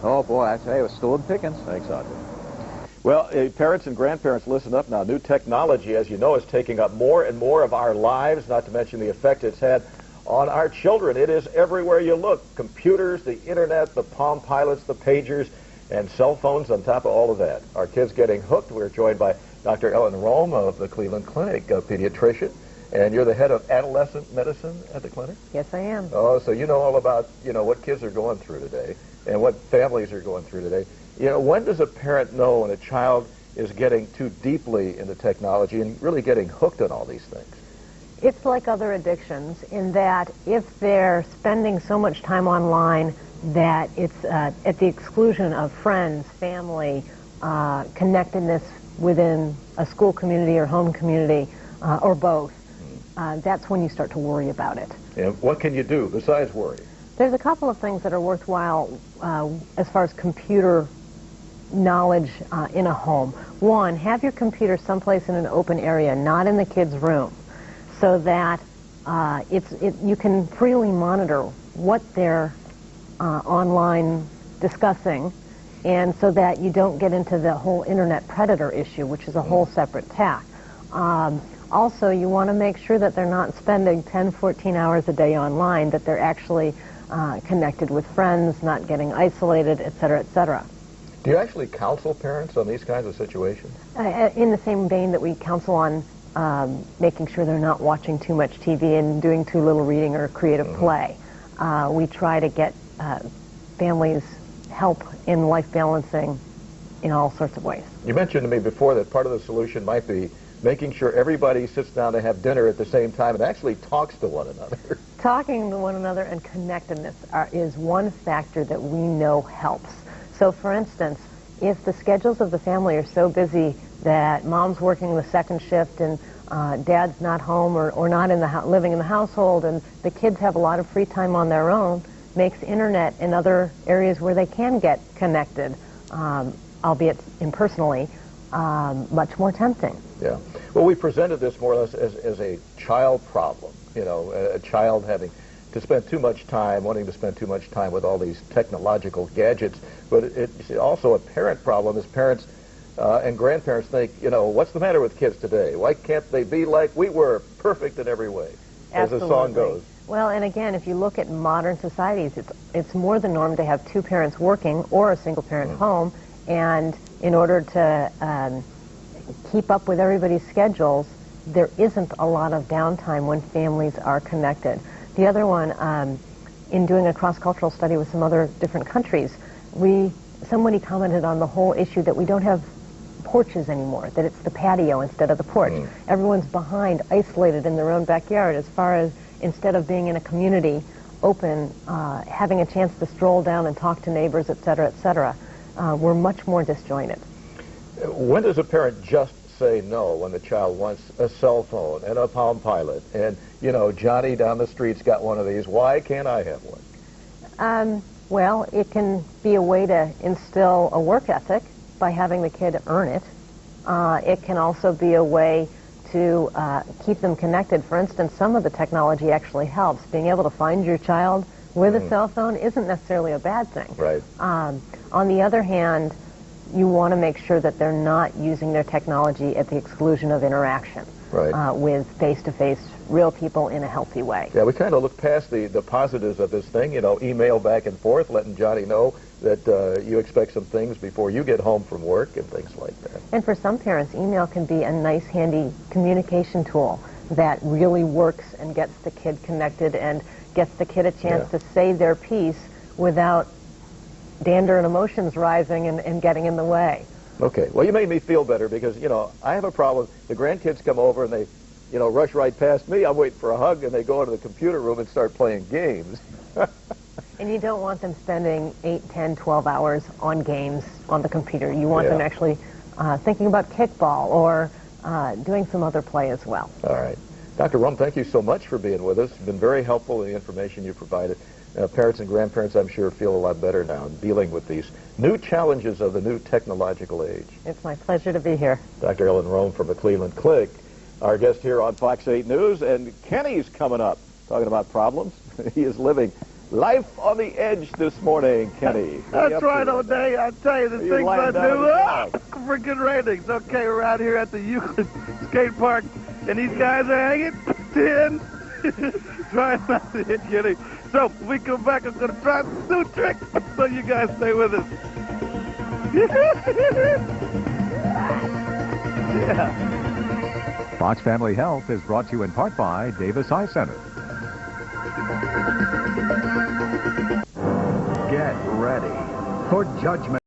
Oh, boy, I tell you, it was still in pickings. Thanks, Audrey. Well, parents and grandparents, listen up now. New technology, as you know, is taking up more and more of our lives, not to mention the effect it's had on our children. It is everywhere you look. Computers, the internet, the Palm Pilots, the pagers, and cell phones on top of all of that. Our kids getting hooked. We're joined by Dr. Ellen Rome of the Cleveland Clinic, a pediatrician. And you're the head of adolescent medicine at the clinic? Yes, I am. Oh, so you know all about, what kids are going through today and what families are going through today. When does a parent know when a child is getting too deeply into technology and really getting hooked on all these things? It's like other addictions in that if they're spending so much time online that it's at the exclusion of friends, family, connectedness within a school community or home community, or both, that's when you start to worry about it. And what can you do besides worry? There's a couple of things that are worthwhile as far as computer knowledge in a home. One, have your computer someplace in an open area, not in the kid's room, so that you can freely monitor what they're online discussing, and so that you don't get into the whole internet predator issue, which is a whole separate tack. Also, you want to make sure that they're not spending 10, 14 hours a day online, that they're actually connected with friends, not getting isolated, et cetera, et cetera. Do you actually counsel parents on these kinds of situations? In the same vein that we counsel on making sure they're not watching too much TV and doing too little reading or creative play. We try to get families help in life balancing in all sorts of ways. You mentioned to me before that part of the solution might be making sure everybody sits down to have dinner at the same time and actually talks to one another. Talking to one another and connectedness is one factor that we know helps. So, for instance, if the schedules of the family are so busy that mom's working the second shift and dad's not home or not in the living in the household, and the kids have a lot of free time on their own, makes internet and other areas where they can get connected, albeit impersonally, much more tempting. Yeah. Well, we presented this more or less as a child problem, a child having to spend too much time, wanting to spend too much time with all these technological gadgets. But it's also a parent problem, as parents and grandparents think, what's the matter with kids today? Why can't they be like we were, perfect in every way, Absolutely. as the song goes? Well, and again, if you look at modern societies, it's more the norm to have two parents working or a single parent home, and in order to keep up with everybody's schedules, there isn't a lot of downtime when families are connected. The other one, in doing a cross-cultural study with some other different countries, somebody commented on the whole issue that we don't have porches anymore, that it's the patio instead of the porch. Everyone's behind, isolated in their own backyard, as far as instead of being in a community, open, having a chance to stroll down and talk to neighbors, et cetera, we're much more disjointed. When does a parent just say no when the child wants a cell phone and a Palm Pilot and, Johnny down the street's got one of these, why can't I have one? Well, it can be a way to instill a work ethic by having the kid earn it. It can also be a way to keep them connected. For instance, some of the technology actually helps. Being able to find your child with a cell phone isn't necessarily a bad thing. Right. On the other hand, you want to make sure that they're not using their technology at the exclusion of interaction with face-to-face real people in a healthy way. Yeah, we kind of look past the positives of this thing, email back and forth, letting Johnny know that you expect some things before you get home from work and things like that. And for some parents, email can be a nice, handy communication tool that really works and gets the kid connected and gets the kid a chance to say their piece without dander and emotions rising and getting in the way. Okay. Well, you made me feel better because, I have a problem. The grandkids come over and they, rush right past me. I'm waiting for a hug, and they go into the computer room and start playing games. And you don't want them spending 8, 10, 12 hours on games on the computer. You want them actually thinking about kickball or doing some other play as well. All right. Dr. Rome, thank you so much for being with us. It's been very helpful in the information you provided. Parents and grandparents, I'm sure, feel a lot better now in dealing with these new challenges of the new technological age. It's my pleasure to be here. Dr. Ellen Rome from the Cleveland Clinic, our guest here on Fox 8 News. And Kenny's coming up, talking about problems. He is living Life on the edge this morning, Kenny. That's right, O'Day. I tell you, the you things lying I down do, on the freaking ratings. Okay, we're out here at the Euclid skate park, and these guys are hanging 10. Trying not to hit Kenny. So, when we come back, I'm going to try some new tricks, so you guys stay with us. Yeah. Fox Family Health is brought to you in part by Davis Eye Center. Get ready for judgment.